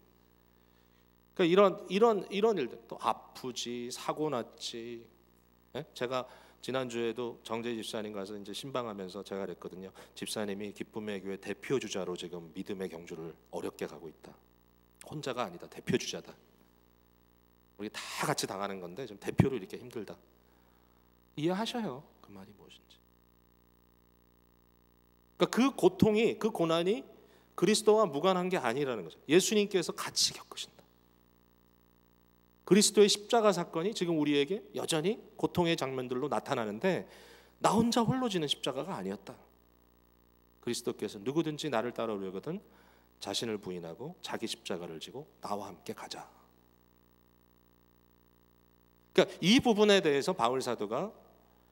A: 그러니까 이런 일들, 또 아프지, 사고 났지. 네? 제가 지난주에도 정재 집사님 가서 이제 신방하면서 제가 그랬거든요. 집사님이 기쁨의 교회 대표 주자로 지금 믿음의 경주를 어렵게 가고 있다. 혼자가 아니다. 대표 주자다. 우리 다 같이 당하는 건데 좀 대표로 이렇게 힘들다. 이해하셔요. 그 말이 무엇인지. 그러니까 그 고통이, 그 고난이 그리스도와 무관한 게 아니라는 거죠. 예수님께서 같이 겪으신다. 그리스도의 십자가 사건이 지금 우리에게 여전히 고통의 장면들로 나타나는데, 나 혼자 홀로 지는 십자가가 아니었다. 그리스도께서 누구든지 나를 따라오려거든 자신을 부인하고 자기 십자가를 지고 나와 함께 가자. 그러니까 이 부분에 대해서 바울 사도가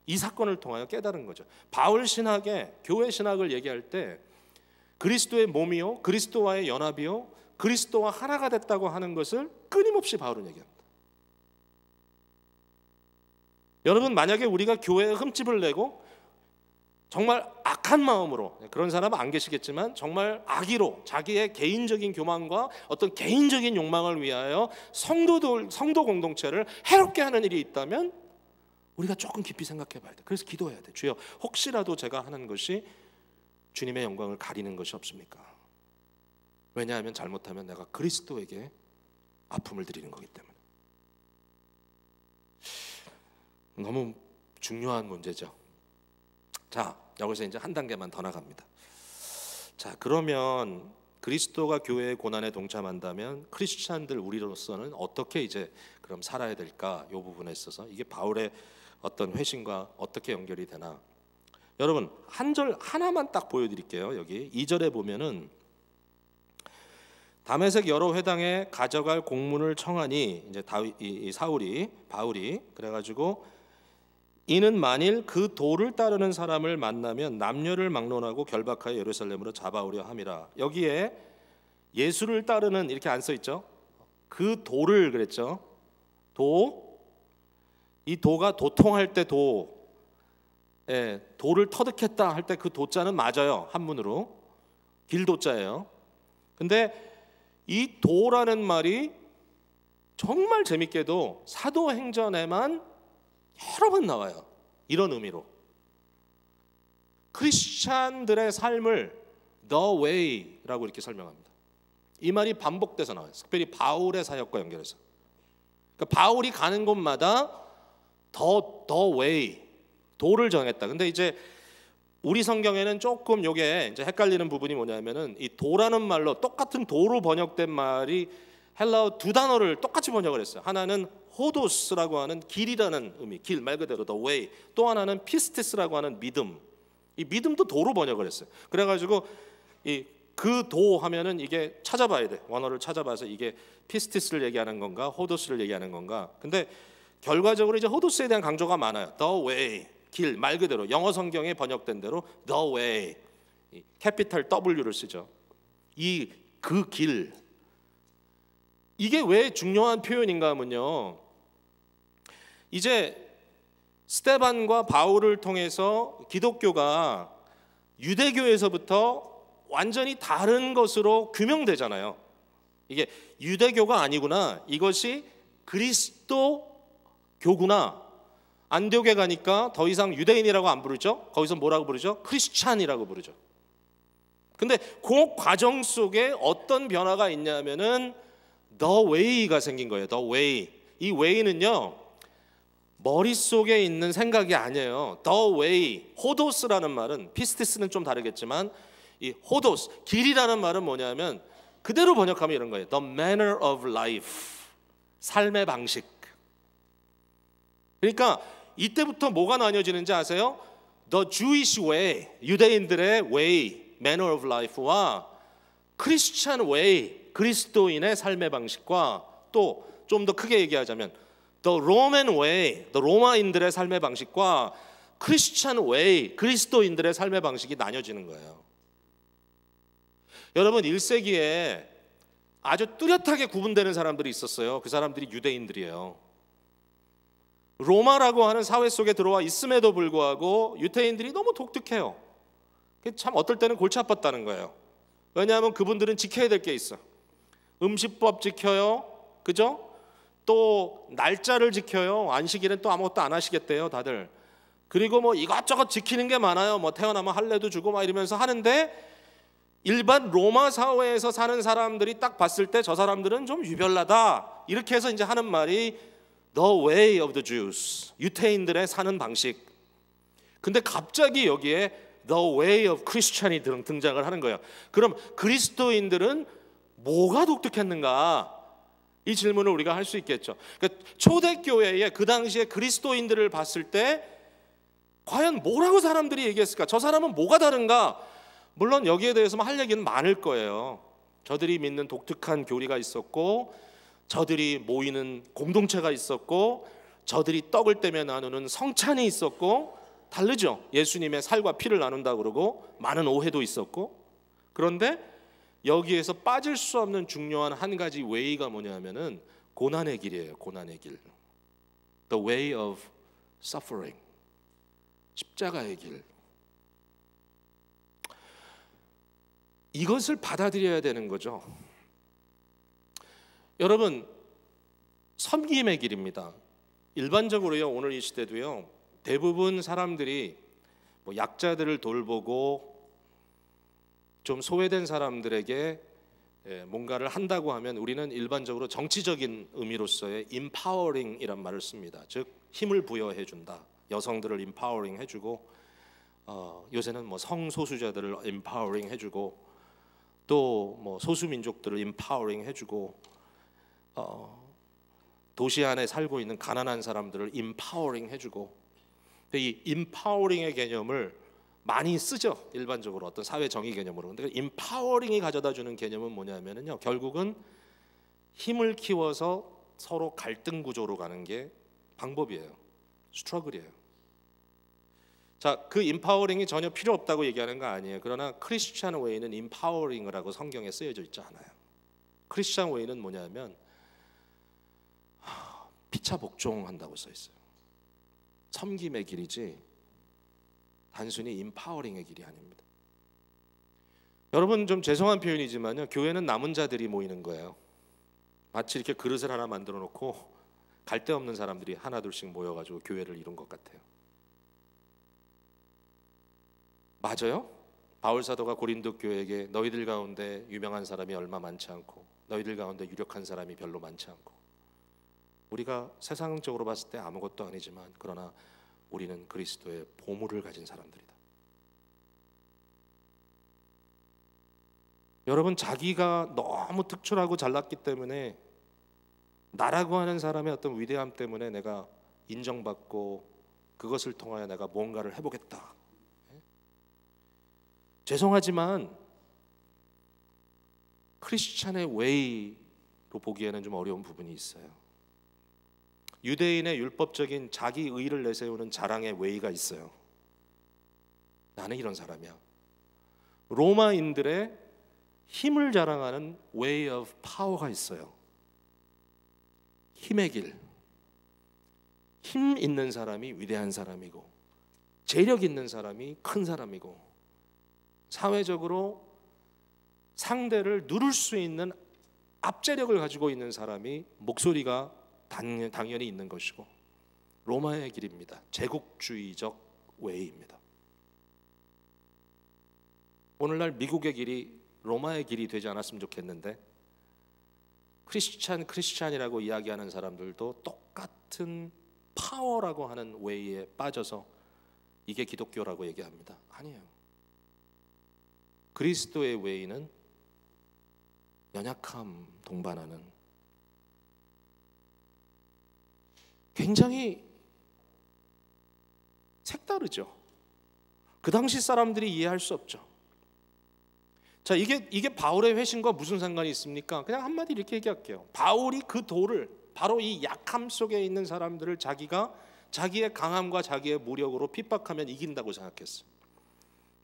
A: 이 사건을 통하여 깨달은 거죠. 바울 신학의, 교회 신학을 얘기할 때 그리스도의 몸이요, 그리스도와의 연합이요, 그리스도와 하나가 됐다고 하는 것을 끊임없이 바울은 얘기합니다. 여러분, 만약에 우리가 교회에 흠집을 내고 정말 악한 마음으로, 그런 사람은 안 계시겠지만 정말 악의로 자기의 개인적인 교만과 어떤 개인적인 욕망을 위하여 성도 공동체를 해롭게 하는 일이 있다면 우리가 조금 깊이 생각해 봐야 돼. 그래서 기도해야 돼. 주여, 혹시라도 제가 하는 것이 주님의 영광을 가리는 것이 없습니까? 왜냐하면 잘못하면 내가 그리스도에게 아픔을 드리는 거기 때문에. 너무 중요한 문제죠. 자, 여기서 이제 한 단계만 더 나갑니다. 자, 그러면 그리스도가 교회의 고난에 동참한다면 크리스찬들 우리로서는 어떻게 이제 그럼 살아야 될까? 이 부분에 있어서 이게 바울의 어떤 회심과 어떻게 연결이 되나? 여러분, 한 절 하나만 딱 보여드릴게요. 여기 2절에 보면은 다메섹 여러 회당에 가져갈 공문을 청하니 이제 바울이 그래가지고 이는 만일 그 도를 따르는 사람을 만나면 남녀를 막론하고 결박하여 예루살렘으로 잡아오려 함이라. 여기에 예수를 따르는 이렇게 안 써 있죠? 그 도를 그랬죠. 이 도가 도통할 때 도를 터득했다 할 때 그 도자는 맞아요. 한문으로 길도자예요. 근데 이 도라는 말이 정말 재밌게도 사도행전에만 여러 번 나와요. 이런 의미로 크리스찬들의 삶을 The Way라고 이렇게 설명합니다. 이 말이 반복돼서 나와요. 특별히 바울의 사역과 연결해서. 그러니까 바울이 가는 곳마다 The Way, 도를 정했다. 근데 이제 우리 성경에는 조금 요게 이제 헷갈리는 부분이 뭐냐면은 이 도라는 말로 똑같은 도로 번역된 말이 헬라어 두 단어를 똑같이 번역을 했어요. 하나는 호도스라고 하는 길이라는 의미, 길 말 그대로 the way. 또 하나는 피스티스라고 하는 믿음. 이 믿음도 도로 번역을 했어요. 그래가지고 이 그 도 하면은 이게 찾아봐야 돼. 원어를 찾아봐서 이게 피스티스를 얘기하는 건가, 호도스를 얘기하는 건가. 근데 결과적으로 이제 호도스에 대한 강조가 많아요. The way, 길 말 그대로 영어 성경에 번역된 대로 the way, 캐피탈 W를 쓰죠. 그 길. 이게 왜 중요한 표현인가 하면요, 이제 스데반과 바울을 통해서 기독교가 유대교에서부터 완전히 다른 것으로 규명되잖아요. 이게 유대교가 아니구나, 이것이 그리스도교구나. 안디옥에 가니까 더 이상 유대인이라고 안 부르죠. 거기서 뭐라고 부르죠? 크리스찬이라고 부르죠. 근데 그 과정 속에 어떤 변화가 있냐면은 The Way가 생긴 거예요. The Way. 이 Way는요, 머릿속에 있는 생각이 아니에요. The Way. 호도스라는 말은, 피스티스는 좀 다르겠지만 이 호도스, 길이라는 말은 뭐냐면 그대로 번역하면 이런 거예요. The manner of life. 삶의 방식. 그러니까 이때부터 뭐가 나뉘어지는지 아세요? The Jewish way, 유대인들의 way, manner of life와 Christian way, 그리스도인의 삶의 방식과 또 좀 더 크게 얘기하자면 The Roman way, the 로마인들의 삶의 방식과 Christian way, 그리스도인들의 삶의 방식이 나뉘어지는 거예요. 여러분, 1세기에 아주 뚜렷하게 구분되는 사람들이 있었어요. 그 사람들이 유대인들이에요. 로마라고 하는 사회 속에 들어와 있음에도 불구하고 유대인들이 너무 독특해요. 참 어떨 때는 골치 아팠다는 거예요. 왜냐하면 그분들은 지켜야 될 게 있어. 음식법 지켜요. 그죠? 또 날짜를 지켜요. 안식일은 또 아무것도 안 하시겠대요, 다들. 그리고 뭐 이것저것 지키는 게 많아요. 뭐 태어나면 할례도 주고 막 이러면서 하는데, 일반 로마 사회에서 사는 사람들이 딱 봤을 때 저 사람들은 좀 유별나다. 이렇게 해서 이제 하는 말이 The way of the Jews, 유태인들의 사는 방식. 근데 갑자기 여기에 The way of Christian이 등장을 하는 거예요. 그럼 그리스도인들은 뭐가 독특했는가? 이 질문을 우리가 할 수 있겠죠. 그러니까 초대교회에 그 당시에 그리스도인들을 봤을 때 과연 뭐라고 사람들이 얘기했을까? 저 사람은 뭐가 다른가? 물론 여기에 대해서만 할 얘기는 많을 거예요. 저들이 믿는 독특한 교리가 있었고, 저들이 모이는 공동체가 있었고, 저들이 떡을 떼며 나누는 성찬이 있었고, 다르죠. 예수님의 살과 피를 나눈다 그러고 많은 오해도 있었고. 그런데 여기에서 빠질 수 없는 중요한 한 가지 웨이가 뭐냐면은 고난의 길이에요. 고난의 길. The way of suffering. 십자가의 길. 이것을 받아들여야 되는 거죠. 여러분, 섬김의 길입니다. 일반적으로요, 오늘 이 시대도요, 대부분 사람들이 뭐 약자들을 돌보고 좀 소외된 사람들에게 뭔가를 한다고 하면 우리는 일반적으로 정치적인 의미로서의 empowering이란 말을 씁니다. 즉 힘을 부여해 준다. 여성들을 empowering 해주고 요새는 뭐 성소수자들을 empowering 해주고 또 뭐 소수민족들을 empowering 해주고 도시 안에 살고 있는 가난한 사람들을 empowering 해주고 이 empowering의 개념을 많이 쓰죠. 일반적으로 어떤 사회 정의 개념으로. 근데 empowering이 가져다 주는 개념은 뭐냐면요. 결국은 힘을 키워서 서로 갈등 구조로 가는 게 방법이에요. 스트러글이에요. 자, 그 empowering이 전혀 필요 없다고 얘기하는 거 아니에요. 그러나 크리스찬 웨이는 empowering이라고 성경에 쓰여져 있지 않아요. 크리스찬 웨이는 뭐냐면 피차 복종한다고 써 있어요. 섬김의 길이지 단순히 임파워링의 길이 아닙니다. 여러분 좀 죄송한 표현이지만요, 교회는 남은 자들이 모이는 거예요. 마치 이렇게 그릇을 하나 만들어 놓고 갈데 없는 사람들이 하나둘씩 모여가지고 교회를 이룬 것 같아요. 맞아요? 바울 사도가 고린도 교회에게 너희들 가운데 유명한 사람이 얼마 많지 않고 너희들 가운데 유력한 사람이 별로 많지 않고 우리가 세상적으로 봤을 때 아무것도 아니지만 그러나 우리는 그리스도의 보물을 가진 사람들이다. 여러분, 자기가 너무 특출하고 잘났기 때문에 나라고 하는 사람의 어떤 위대함 때문에 내가 인정받고 그것을 통하여 내가 뭔가를 해보겠다. 죄송하지만 크리스찬의 웨이로 보기에는 좀 어려운 부분이 있어요. 유대인의 율법적인 자기 의를 내세우는 자랑의 웨이가 있어요. 나는 이런 사람이야. 로마인들의 힘을 자랑하는 way of power가 있어요. 힘의 길. 힘 있는 사람이 위대한 사람이고 재력 있는 사람이 큰 사람이고 사회적으로 상대를 누를 수 있는 압제력을 가지고 있는 사람이 목소리가 당연히 있는 것이고 로마의 길입니다. 제국주의적 웨이입니다. 오늘날 미국의 길이 로마의 길이 되지 않았으면 좋겠는데 크리스찬이라고 이야기하는 사람들도 똑같은 파워라고 하는 웨이에 빠져서 이게 기독교라고 얘기합니다. 아니에요. 그리스도의 웨이는 연약함 동반하는 굉장히 색다르죠. 그 당시 사람들이 이해할 수 없죠. 자, 이게 바울의 회심과 무슨 상관이 있습니까? 그냥 한마디 이렇게 얘기할게요. 바울이 그 돌을 바로 이 약함 속에 있는 사람들을 자기가 자기의 강함과 자기의 무력으로 핍박하면 이긴다고 생각했어요.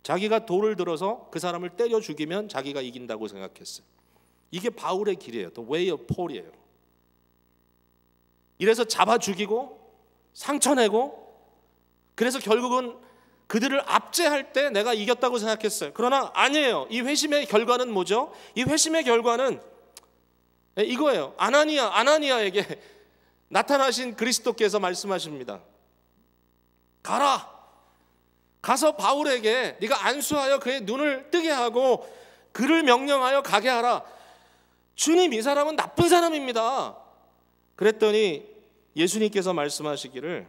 A: 자기가 돌을 들어서 그 사람을 때려 죽이면 자기가 이긴다고 생각했어요. 이게 바울의 길이에요. The way of Paul이에요. 이래서 잡아 죽이고 상처내고 그래서 결국은 그들을 압제할 때 내가 이겼다고 생각했어요. 그러나 아니에요. 이 회심의 결과는 뭐죠? 이 회심의 결과는 이거예요. 아나니아에게 나타나신 그리스도께서 말씀하십니다. 가서 바울에게 네가 안수하여 그의 눈을 뜨게 하고 그를 명령하여 가게 하라. 주님, 이 사람은 나쁜 사람입니다. 그랬더니 예수님께서 말씀하시기를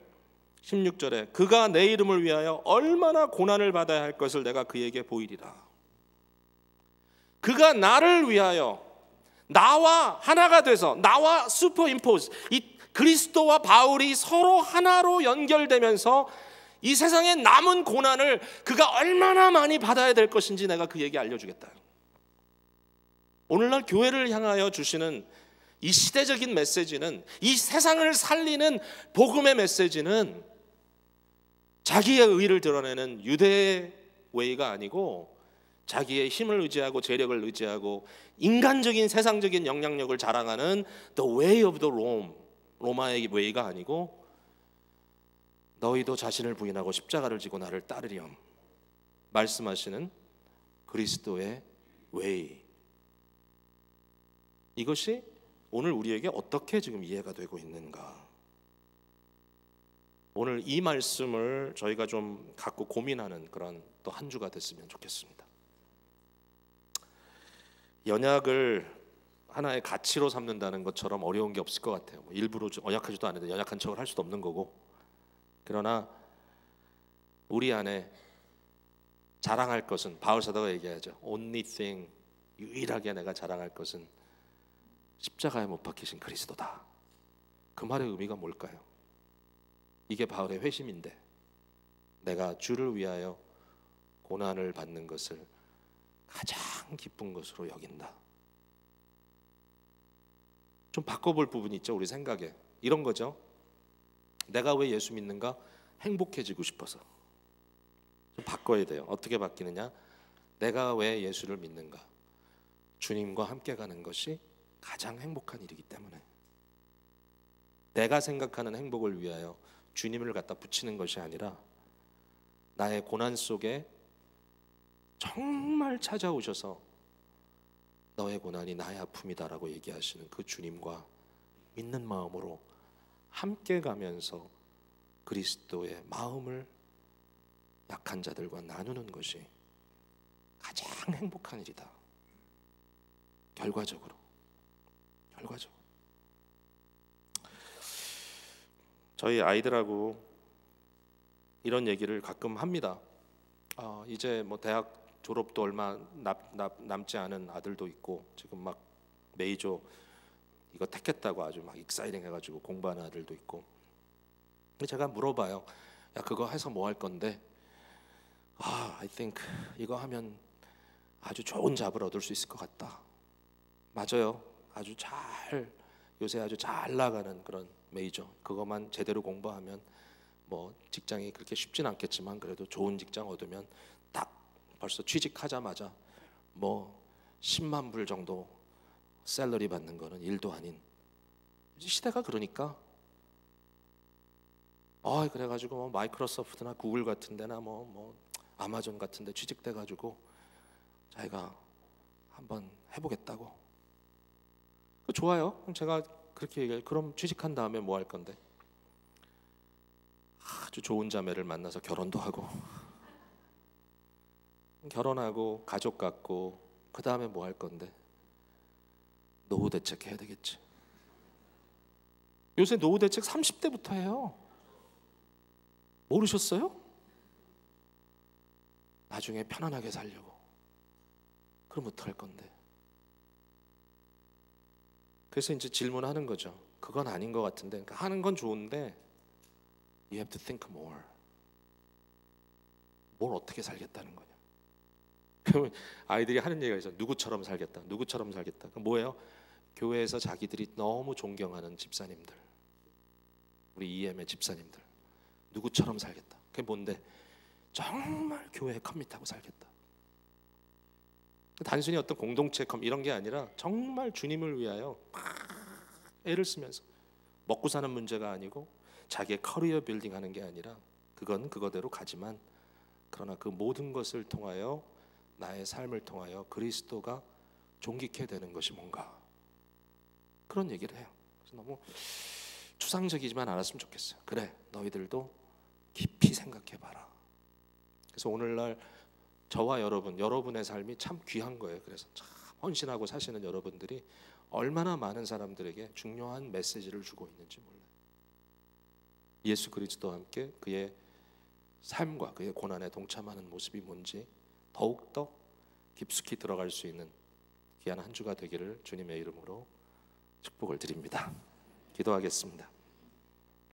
A: 16절에 그가 내 이름을 위하여 얼마나 고난을 받아야 할 것을 내가 그에게 보이리라. 그가 나를 위하여 나와 하나가 돼서 나와 슈퍼임포즈 이 그리스도와 바울이 서로 하나로 연결되면서 이 세상에 남은 고난을 그가 얼마나 많이 받아야 될 것인지 내가 그에게 알려주겠다. 오늘날 교회를 향하여 주시는 이 시대적인 메시지는 이 세상을 살리는 복음의 메시지는 자기의 의를 드러내는 유대의 웨이가 아니고 자기의 힘을 의지하고 재력을 의지하고 인간적인 세상적인 영향력을 자랑하는 The way of the Rome 로마의 웨이가 아니고 너희도 자신을 부인하고 십자가를 지고 나를 따르렴 말씀하시는 그리스도의 웨이. 이것이 오늘 우리에게 어떻게 지금 이해가 되고 있는가? 오늘 이 말씀을 저희가 좀 갖고 고민하는 그런 또 한 주가 됐으면 좋겠습니다. 연약을 하나의 가치로 삼는다는 것처럼 어려운 게 없을 것 같아요. 뭐 일부러 연약하지도 않은데 연약한 척을 할 수도 없는 거고. 그러나 우리 안에 자랑할 것은, 바울 사도가 얘기하죠. Only thing, 유일하게 내가 자랑할 것은 십자가에 못 박히신 그리스도다. 그 말의 의미가 뭘까요? 이게 바울의 회심인데, 내가 주를 위하여 고난을 받는 것을 가장 기쁜 것으로 여긴다. 좀 바꿔볼 부분이 있죠. 우리 생각에 이런 거죠. 내가 왜 예수 믿는가? 행복해지고 싶어서. 좀 바꿔야 돼요. 어떻게 바뀌느냐? 내가 왜 예수를 믿는가? 주님과 함께 가는 것이 가장 행복한 일이기 때문에. 내가 생각하는 행복을 위하여 주님을 갖다 붙이는 것이 아니라 나의 고난 속에 정말 찾아오셔서 너의 고난이 나의 아픔이다라고 얘기하시는 그 주님과 믿는 마음으로 함께 가면서 그리스도의 마음을 약한 자들과 나누는 것이 가장 행복한 일이다. 결과적으로 저희 아이들하고 이런 얘기를 가끔 합니다. 이제 뭐 대학 졸업도 얼마 남지 않은 아들도 있고, 지금 막 메이저 이거 택했다고 아주 막 익사이팅 해가지고 공부하는 아들도 있고. 제가 물어봐요. 야, 그거 해서 뭐 할 건데? I think 이거 하면 아주 좋은 잡을 얻을 수 있을 것 같다. 맞아요. 요새 아주 잘 나가는 그런 메이저, 그것만 제대로 공부하면 뭐 직장이 그렇게 쉽진 않겠지만 그래도 좋은 직장 얻으면 딱 벌써 취직하자마자 뭐 10만 불 정도 샐러리 받는 거는 일도 아닌 시대가 그러니까. 그래가지고 뭐 마이크로소프트나 구글 같은 데나 뭐 아마존 같은 데 취직돼가지고 자기가 한번 해보겠다고. 좋아요. 그럼 제가 그렇게 얘기해요. 그럼 취직한 다음에 뭐 할 건데? 아주 좋은 자매를 만나서 결혼도 하고 결혼하고 가족 갖고 그 다음에 뭐 할 건데? 노후 대책 해야 되겠지. 요새 노후 대책 30대부터 해요. 모르셨어요? 나중에 편안하게 살려고. 그럼 어떡할 건데? 그래서 이제 질문하는 거죠. 그건 아닌 것 같은데. 그러니까 하는 건 좋은데 You have to think more. 뭘 어떻게 살겠다는 거냐? 그러면 아이들이 하는 얘기가 있어요. 누구처럼 살겠다. 누구처럼 살겠다. 그럼 뭐예요? 교회에서 자기들이 너무 존경하는 집사님들, 우리 EM의 집사님들, 누구처럼 살겠다. 그게 뭔데? 정말 교회에 커밋하고 살겠다. 단순히 어떤 공동체 이런 게 아니라 정말 주님을 위하여 애를 쓰면서 먹고 사는 문제가 아니고 자기의 커리어 빌딩하는 게 아니라 그건 그거대로 가지만, 그러나 그 모든 것을 통하여 나의 삶을 통하여 그리스도가 존귀케 되는 것이 뭔가, 그런 얘기를 해요. 그래서 너무 추상적이지만 않았으면 좋겠어요. 그래, 너희들도 깊이 생각해봐라. 그래서 오늘날 저와 여러분의 삶이 참 귀한 거예요. 그래서 참 헌신하고 사시는 여러분들이 얼마나 많은 사람들에게 중요한 메시지를 주고 있는지 몰라요. 예수 그리스도와 함께 그의 삶과 그의 고난에 동참하는 모습이 뭔지 더욱더 깊숙이 들어갈 수 있는 귀한 한 주가 되기를 주님의 이름으로 축복을 드립니다. 기도하겠습니다.